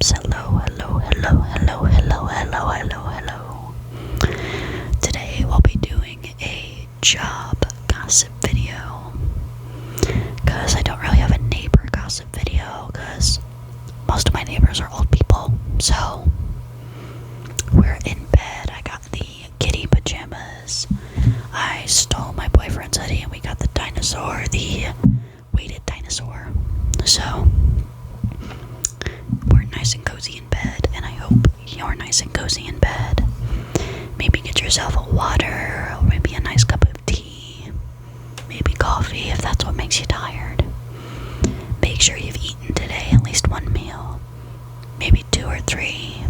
Cherubs. Hello, hello, hello, hello, hello, hello, hello, hello. Today we'll be doing a job gossip video. Because I don't really have a neighbor gossip video, because most of my neighbors are old people. So, we're in bed. I got the kitty pajamas. I stole my boyfriend's hoodie and we got the dinosaur, the weighted dinosaur. So, we're nice and cozy in bed, and I hope you're nice and cozy in bed. Maybe get yourself a water, or maybe a nice cup of tea, maybe coffee if that's what makes you tired. Make sure you've eaten today at least one meal, maybe 2 or 3.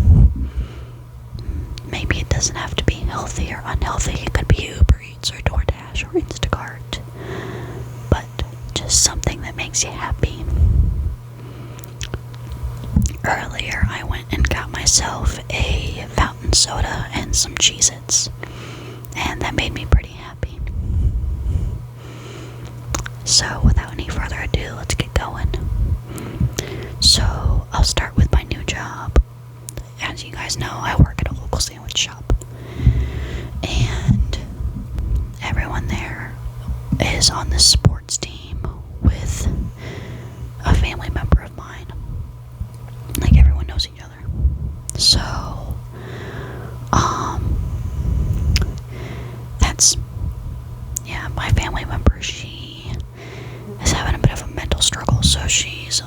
Maybe it doesn't have to be healthy or unhealthy. It could be Uber Eats or DoorDash or Instacart, but just something that makes you happy. Earlier, I went and got myself a fountain soda and some Cheez-Its, and that made me pretty happy. So, without any further ado, let's get going. So, I'll start with my new job. As you guys know, I work at a local sandwich shop, and everyone there is on the sports team with a family member of mine. Like, everyone knows each other. So, my family member, she is having a bit of a mental struggle, so she's,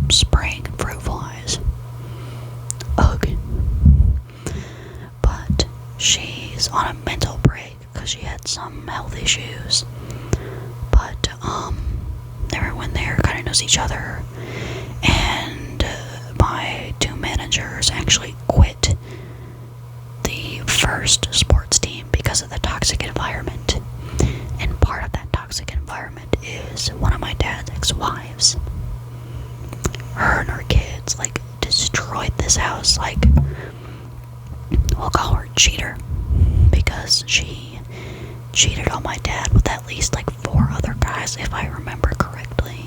spraying fruit flies. Ugh. But she's on a mental break because she had some health issues. But, everyone there kind of knows each other. And my 2 managers actually quit the first sports team because of the toxic environment. And part of that toxic environment is one of my dad's ex-wives. Her and her kids, destroyed this house. We'll call her Cheater, because she cheated on my dad with at least 4 other guys, if I remember correctly.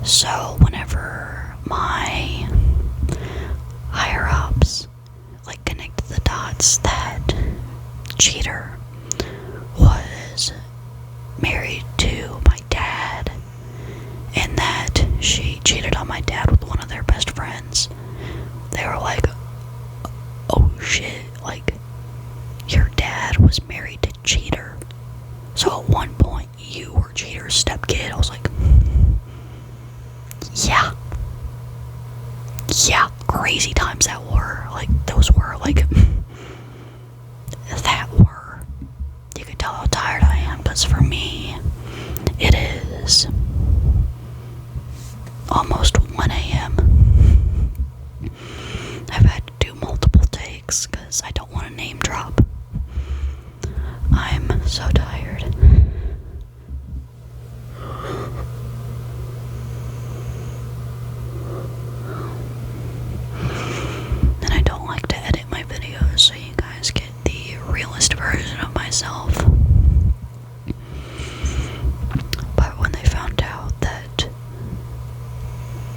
So whenever my higher ups connected the dots that Cheater was married to my dad and that she cheated on my dad with one of their best friends, they were like, oh shit, your dad was married to Cheater. So at one point you were Cheater's stepkid. I was like, yeah, crazy times that were. You can tell how tired I am, because for me, it is almost 1 a.m. I've had to do multiple takes, because I don't want to name drop. I'm so tired. And I don't like to edit my videos, so you guys get the realist version of myself. But when they found out that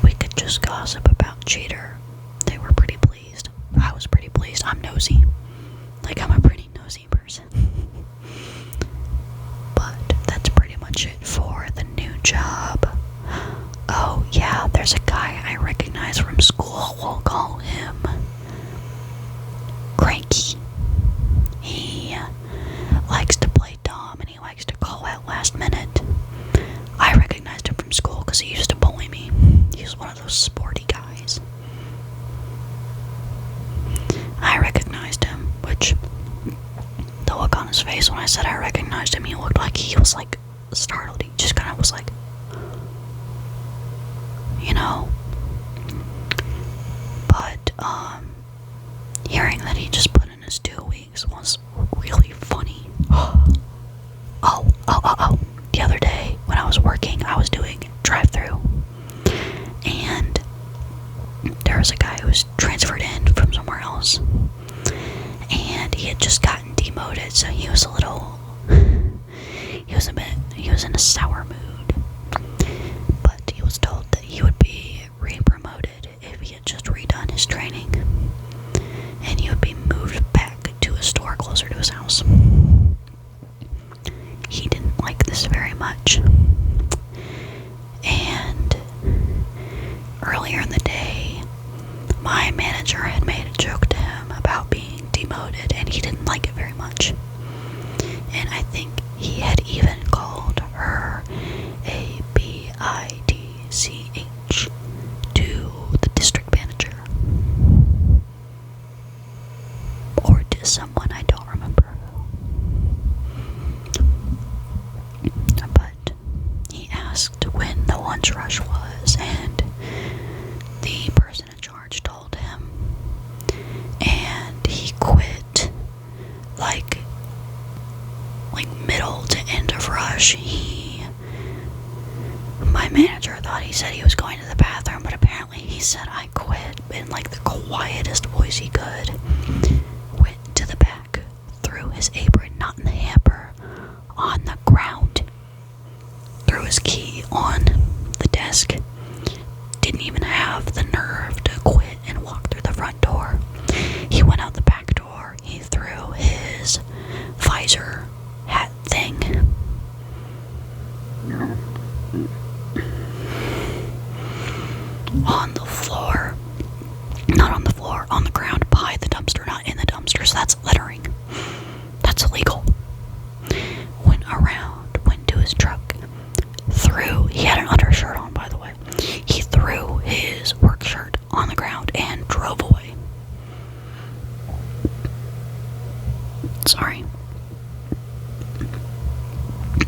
we could just gossip about Cheater, they were pretty pleased. I was pretty pleased. I'm nosy. I'm a pretty nosy person. But that's pretty much it for the new job. Oh yeah, there's a guy I recognize from school. We'll call him Cranky. He likes to play dumb and he likes to call out last minute. I recognized him from school because he used to bully me. He was one of those sporty guys. I recognized him, which the look on his face when I said I recognized him, he looked like he was startled. He just kind of was but hearing that he just put in his 2 weeks was really funny. The other day when I was working, I was doing drive-thru, and there was a guy who was transferred in from somewhere else, and he had just gotten demoted, so he was he was in a sour mood, but he was told that he would be And earlier in the day, my manager had made a joke to him about being demoted, and he didn't like it very much. And I think he had even called her a bitch to the district manager. Or to someone, I don't remember. But he asked when the lunch rush was, and the person in charge told him. And he quit like middle to end of rush. My manager thought he said he was going to the bathroom, but apparently he said I quit in like the quietest voice he could. Went to the back, threw his apron, not in the hamper, on the ground, threw his key on the desk, didn't even have the nerve to quit and walk through the front door. He went out the back door, he threw his visor hat thing on the floor. Not on the floor, on the ground by the dumpster, not in the dumpster, so that's littering. That's illegal. Went around, went to his truck, he had an undershirt on, by the way. He threw his work shirt on the ground and drove away. Sorry.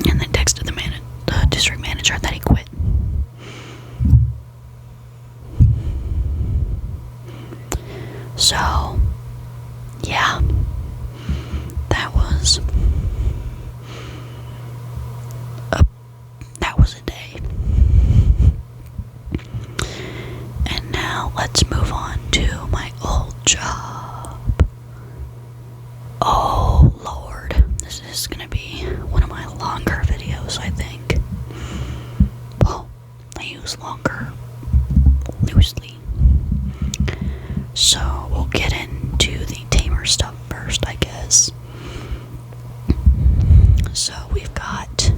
And then texted the district manager that he quit. So, yeah, that was a day. And now let's move on to my old job. Oh Lord, this is gonna be one of my longer videos, I think. Well, I use longer loosely. So we'll get into the tamer stuff first, I guess. So we've got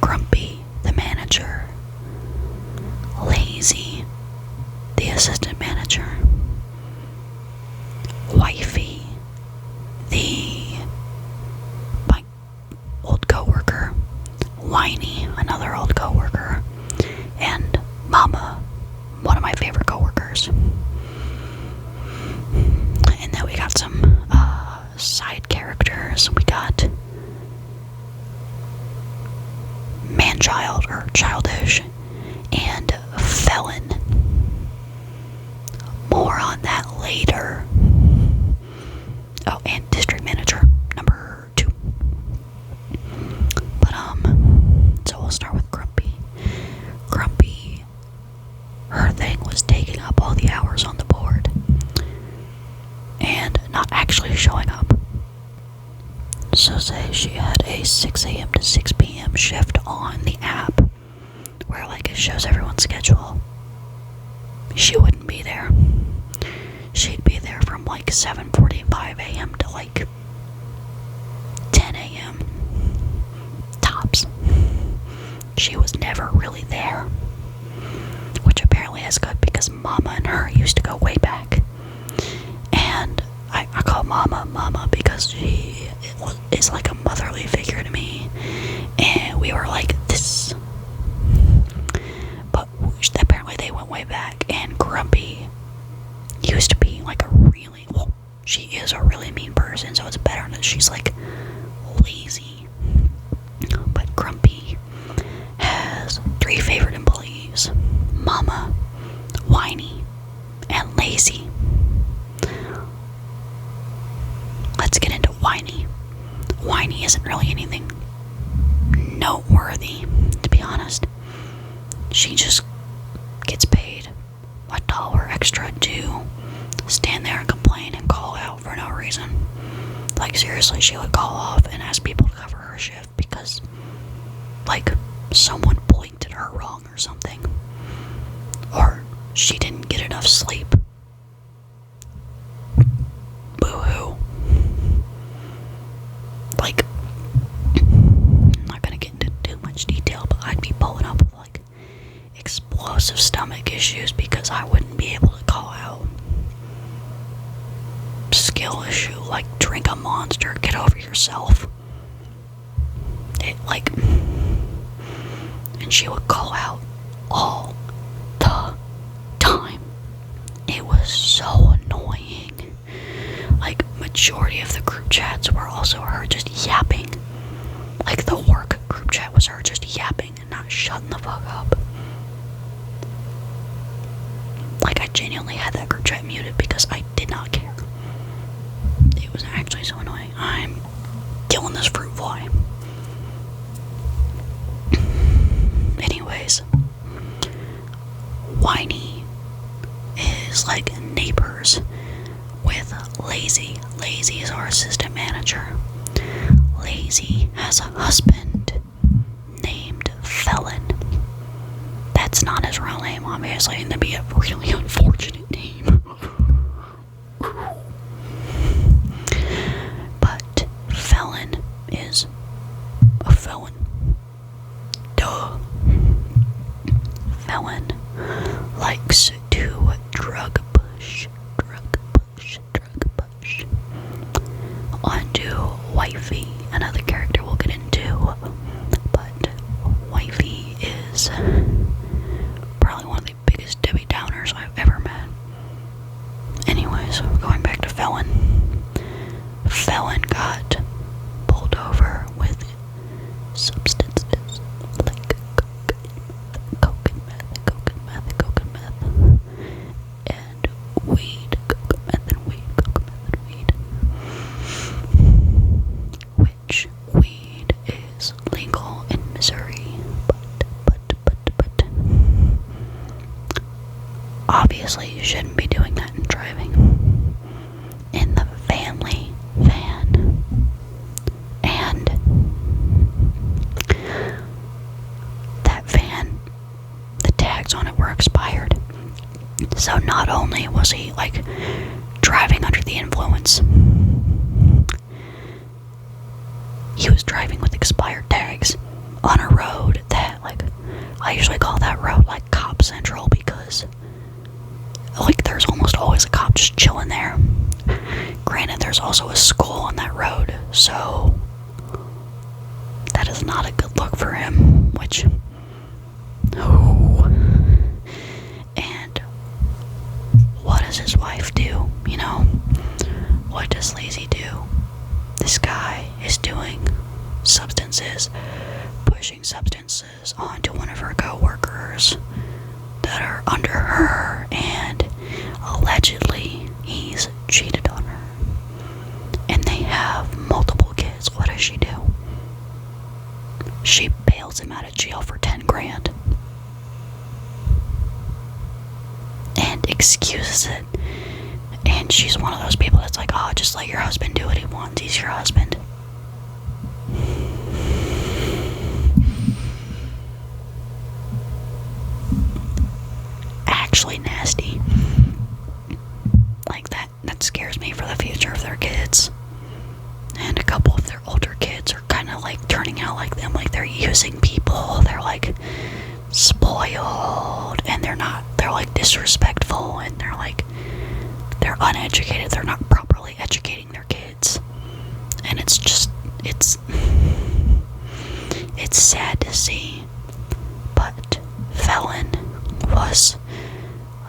Grumpy, the manager, Lazy, the assistant manager, Wifey, my old coworker, Whiny, another old coworker, and Mama, one of my favorite coworkers. And then we got some side characters. We got man-child, or childish, and felon. More on that later. Oh, and district manager number 2. But so we'll start with Grumpy. Grumpy, her thing was taking up all the hours on the board and not actually showing up. So say she had a 6 a.m. to 6 p.m. shift on the app where like it shows everyone's schedule. She wouldn't be there. She'd be there from like 7:45 a.m. to like 10 a.m. tops. She was never really there, which apparently is good because Mama and her used to go way back. And I call Mama because she is like a motherly figure to me, and we were like this. But apparently they went way back, and Grumpy used to be like she is a really mean person, so it's better that she's like lazy. But Grumpy has 3 favorite employees: Mama, Whiny, and Lazy. Let's get into Whiny. Whiny isn't really anything noteworthy, to be honest. She just gets paid $1 extra to stand there and complain and call out for no reason. Like, seriously, she would call off and ask people to cover her shift because, like, someone blinked at her wrong or something. Or she didn't get enough sleep. Boo-hoo. like, drink a Monster, get over yourself. And she would call out all the time. It was so annoying. Like, majority of the group chats were also her just yapping. Like, the work group chat was her just yapping and not shutting the fuck up. Like, I genuinely had that group chat muted because I did not care. It was actually so annoying. I'm killing this fruit fly. Anyways, Whiny is like neighbors with Lazy. Lazy is our assistant manager. Lazy has a husband named Felon. That's not his real name, obviously, and that'd be a really unfortunate name. But Felon is a felon. Duh. Felon likes to drug push onto Wifey, another character we'll get into. But Wifey is probably one of the biggest Debbie Downers I've ever met. Anyways, going back to Felon. Felon got pulled over with substances like coke and meth, and weed, coke and meth and weed. Which weed is legal in Missouri, but obviously you shouldn't be doing that in driving in the family van. And that van, the tags on it were expired. So not only was he like driving under the influence, he was driving with expired tags on a road that, like, I usually call that road like Cop Central because, like, there's almost always a cop just chilling there. Granted, there's also a school on that road, so that is not a good look for him, which, oh. And what does his wife do, you know? What does Lazy do? This guy is doing substances, pushing substances onto one of her co-workers that are under her, and allegedly he's cheated on her. And they have multiple kids. What does she do? She bails him out of jail for 10 grand. And excuses it. And she's one of those people that's like, oh, just let your husband do what he wants. He's your husband. Actually nasty. Like, that scares me for the future of their kids. And a couple of their older kids are kind of like turning out like them. Like, they're using people. They're like spoiled. And they're like disrespectful. And they're uneducated. They're not properly educating their kids. And it's just, it's sad to see. But Felon was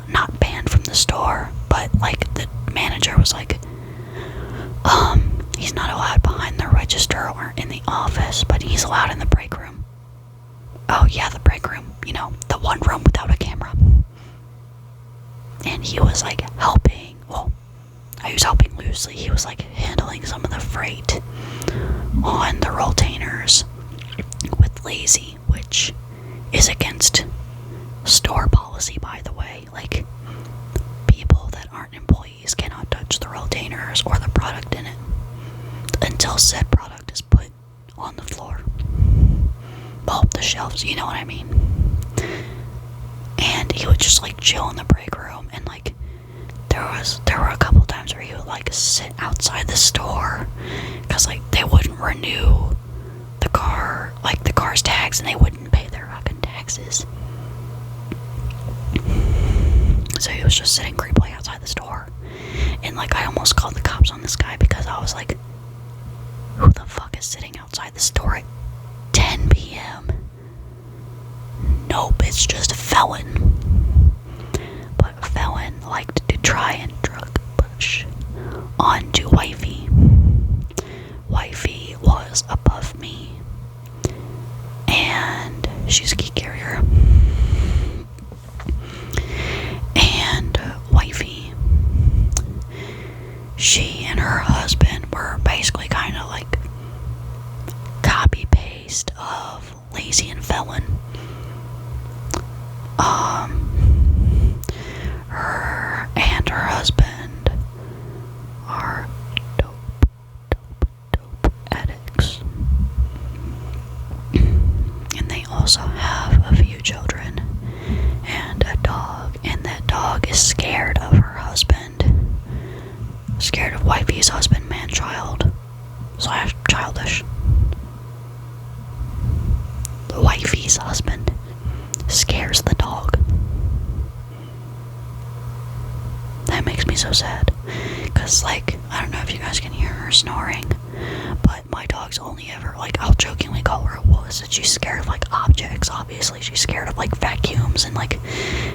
not banned from the store, but like the manager was like, he's not allowed behind the register or in the office, but he's allowed in the break room. Oh yeah, the break room, you know, the one room without a camera. And he was like helping, well, I was helping loosely, he was like handling some of the freight on the rolltainers with Lazy, which is against store policy, by the way. Like, people that aren't employees cannot touch the rolltainers or the product in it until said product is put on the floor. Well, the shelves, you know what I mean. And he would just like chill in the break room, and like there were a couple times where he would like sit outside the store because like they wouldn't renew the car's tags, and they wouldn't pay their fucking taxes. So he was just sitting creepily outside the store. And like, I almost called the cops on this guy because I was like, who the fuck is sitting outside the store at 10 p.m.? Nope, it's just a felon. But a felon liked to try and drug push onto wifey. Wifey was above me, and she's a key carrier. And wifey, she and her husband were basically kind of like copy paste of Lazy and Felon. Her and her husband are dope addicts. And they also have a few children and a dog, and that dog is scared of her husband. Scared of wifey's husband, man-child / childish. The wifey's husband scares the dog. That makes me so sad. Because, like, I don't know if you guys can hear her snoring, but my dog's only ever, like, I'll jokingly call her a wuss, that she's scared of, like, objects, obviously. She's scared of, like, vacuums and, like,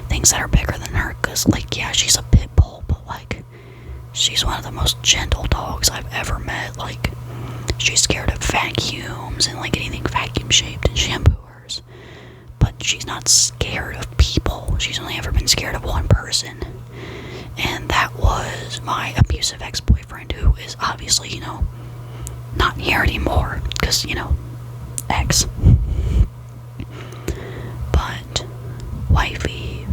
things that are bigger than her. Because, like, yeah, she's a pit bull, but, like, she's one of the most gentle dogs I've ever met. Like, she's scared of vacuums and, like, anything vacuum-shaped and shampooers. But she's not scared of people. She's only ever been scared of one person. And that was my abusive ex-boyfriend, who is obviously, you know, not here anymore. Because, you know, ex. But wifey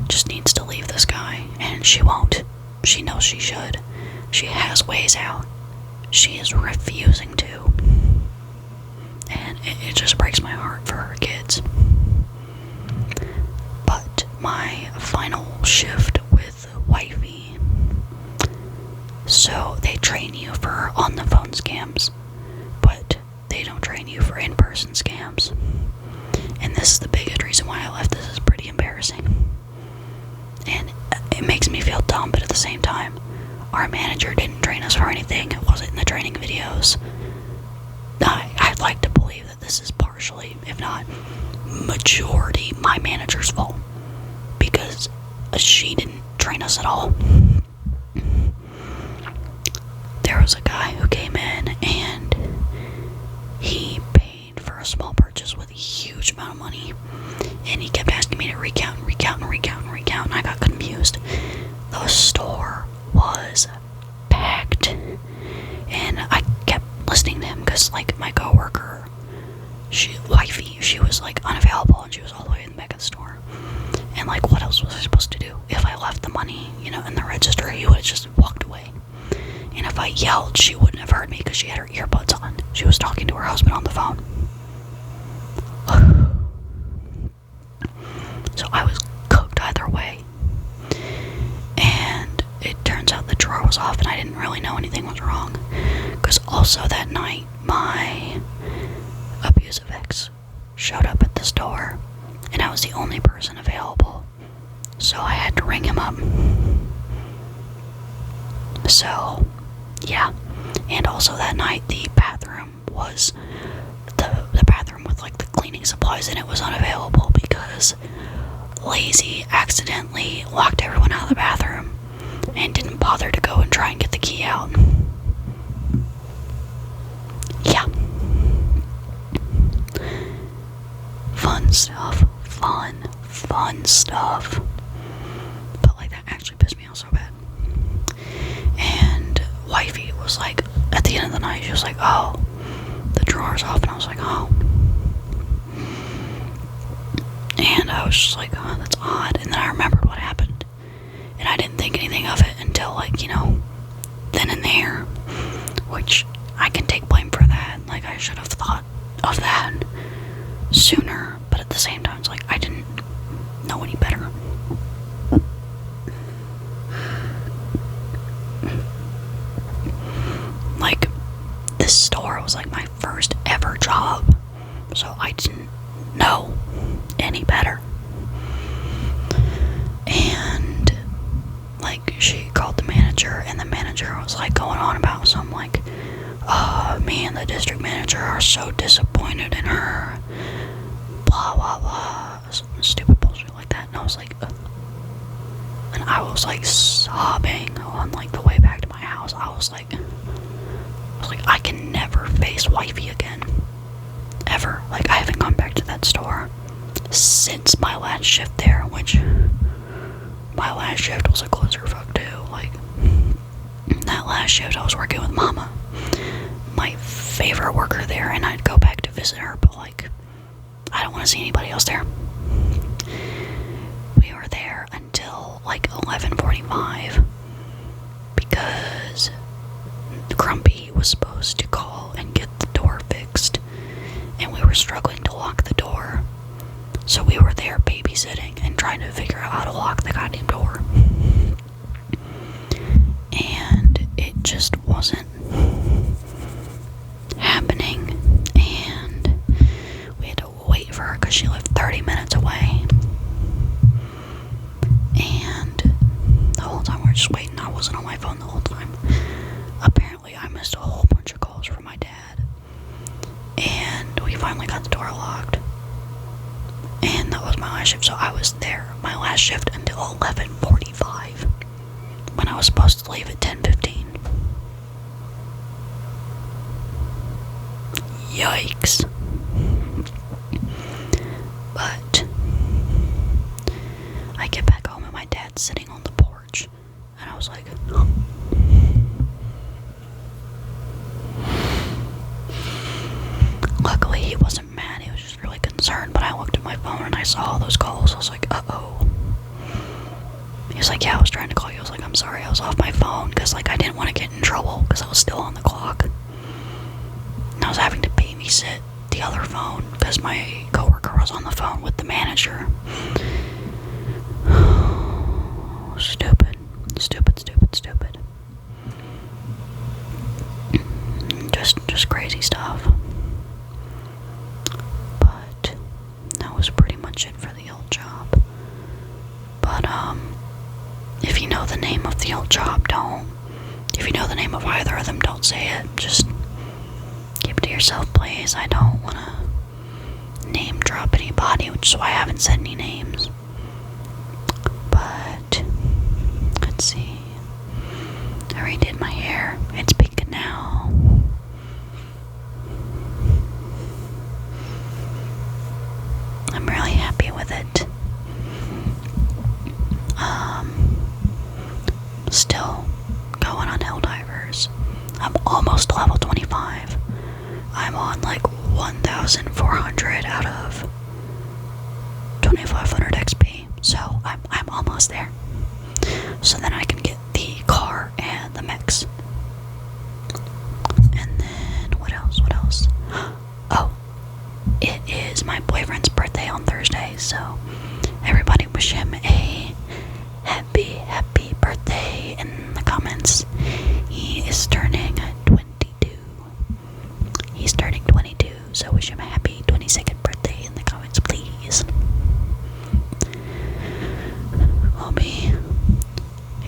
just needs to leave this guy. And she won't. She knows she should. She has ways out. She is refusing to. And it just breaks my heart for her kids. But my final shift with wifey. So they train you for on-the-phone scams, but they don't train you for in-person scams. And this is the biggest reason why I left. This is pretty embarrassing. And it makes me feel dumb, but at the same time, our manager didn't train us for anything. It wasn't in the training videos. I'd like to believe that this is partially, if not majority, my manager's fault. Because she didn't train us at all. There was a guy who came in and he paid for a small purchase with a huge amount of money. And he kept asking me to recount, and I got confused. The store was packed. And I kept listening to him because, like, my coworker, wifey, she was, like, unavailable and she was all the way in the back of the store. And, like, what else was I supposed to do? If I left the money, you know, in the register, he would have just walked away. And if I yelled, she wouldn't have heard me because she had her earbuds on. She was talking to her husband on the phone. So I was cooked either way. And it turns out the drawer was off and I didn't really know anything was wrong. Because also that night, my abusive ex showed up at the store and I was the only person available. So I had to ring him up. So, yeah. And also that night, the bathroom was the bathroom with, like, the cleaning supplies in it was unavailable because Lazy accidentally locked everyone out of the bathroom and didn't bother to go and try and get the key out. Yeah. Fun stuff. Fun stuff. But, like, that actually pissed me off so bad. And wifey was like, at the end of the night, she was like, oh, the drawer's off. And I was like, oh. And I was just like, oh, that's odd. And then I remembered what happened. And I didn't think anything of it until, like, you know, then and there. Which, I can take blame for that. Like, I should have thought of that sooner. But at the same time, it's like, I didn't know any better. Like, this store was like my first ever job, so I didn't know any better. And, like, going on about some, like, me and the district manager are so disappointed in her, blah, blah, blah, some stupid bullshit like that. And I was like, and I was, like, sobbing on, like, the way back to my house. I was like, I can never face wifey again. Ever. Like, I haven't gone back to that store since my last shift there, which my last shift was a clusterfuck too. Like, that last shift I was working with Mama, my favorite worker there, and I'd go back to visit her, but like, I don't want to see anybody else there. We were there until like 11:45 because Grumpy was supposed to call and get the door fixed, and we were struggling to lock the door. So we were there babysitting and trying to figure out how to lock the goddamn door. And it just wasn't happening. And we had to wait for her because she lived 30 minutes away. And the whole time we were just waiting, I wasn't on my phone the whole time. Apparently I missed a whole bunch of calls from my dad. And we finally got the door locked. And that was my last shift, so I was there my last shift until 11:45 when I was supposed to leave at 10:15. Yikes. But I get back home and my dad's sitting on the porch, and I was like, luckily he wasn't mad, he was just really concerned. But I looked at my phone and I saw all those calls. I was like, uh-oh. He was like, yeah, I was trying to call you. I was like, I'm sorry, I was off my phone because like I didn't want to get in trouble because I was still on the clock. And I was having to babysit the other phone because my coworker was on the phone with the manager. Stupid. Just crazy stuff. But that was pretty much it for the old job. But if you know the name of the old job, don't. If you know the name of either of them, don't say it. Just keep it to yourself, please. I don't want to name drop anybody, which is why I haven't said any names. But let's see. I redid my hair. It's pink now. I'm really happy with it. Still going on Helldivers. I'm almost level 25. I'm on like 1,400 out of 2,500 XP. So I'm almost there. So then I can get the car and the mechs. And then what else? Oh, it is my boyfriend's birthday on Thursday, so everybody wish him a happy birthday in the comments. He is turning 22. He's turning 22, so wish him a happy 22nd birthday in the comments, please. We'll be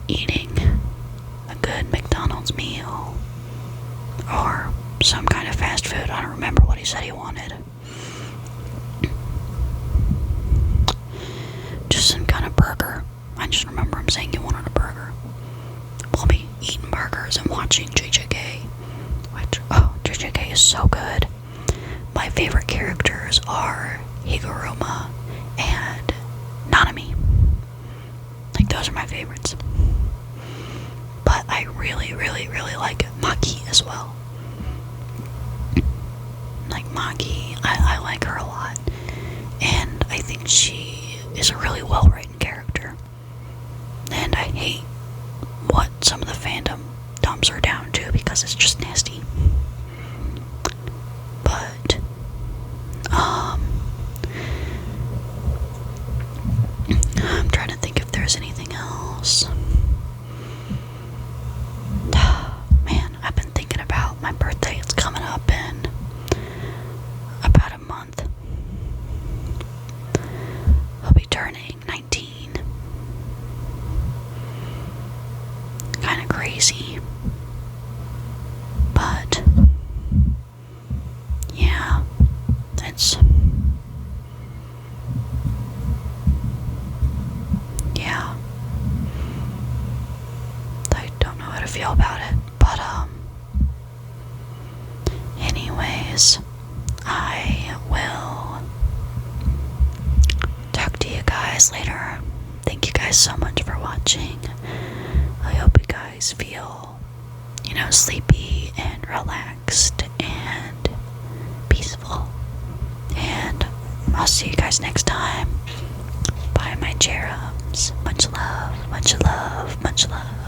eating a good McDonald's meal or some kind of fast food. I don't remember what he said he wanted. Just some kind of burger. I just remember him saying he wanted a burger. We'll be eating burgers and watching JJK. Which, JJK is so good. My favorite characters are Higuruma and Nanami. Like, those are my favorites. But I really like Maki as well. Like, Maki, I like her a lot. And I think she is a really well-written character. And I hate what some of the fandom dumps her down to because it's just nasty. But, I'm trying to think if there's anything else. Man, I've been thinking about my birthday. It's coming up in about a month. I'll be turning 19. Kind of crazy. anyways, I will talk to you guys later. Thank you guys so much for watching. I hope you guys feel, sleepy and relaxed and peaceful. And I'll see you guys next time. Bye, my cherubs. Much love, much love, much love.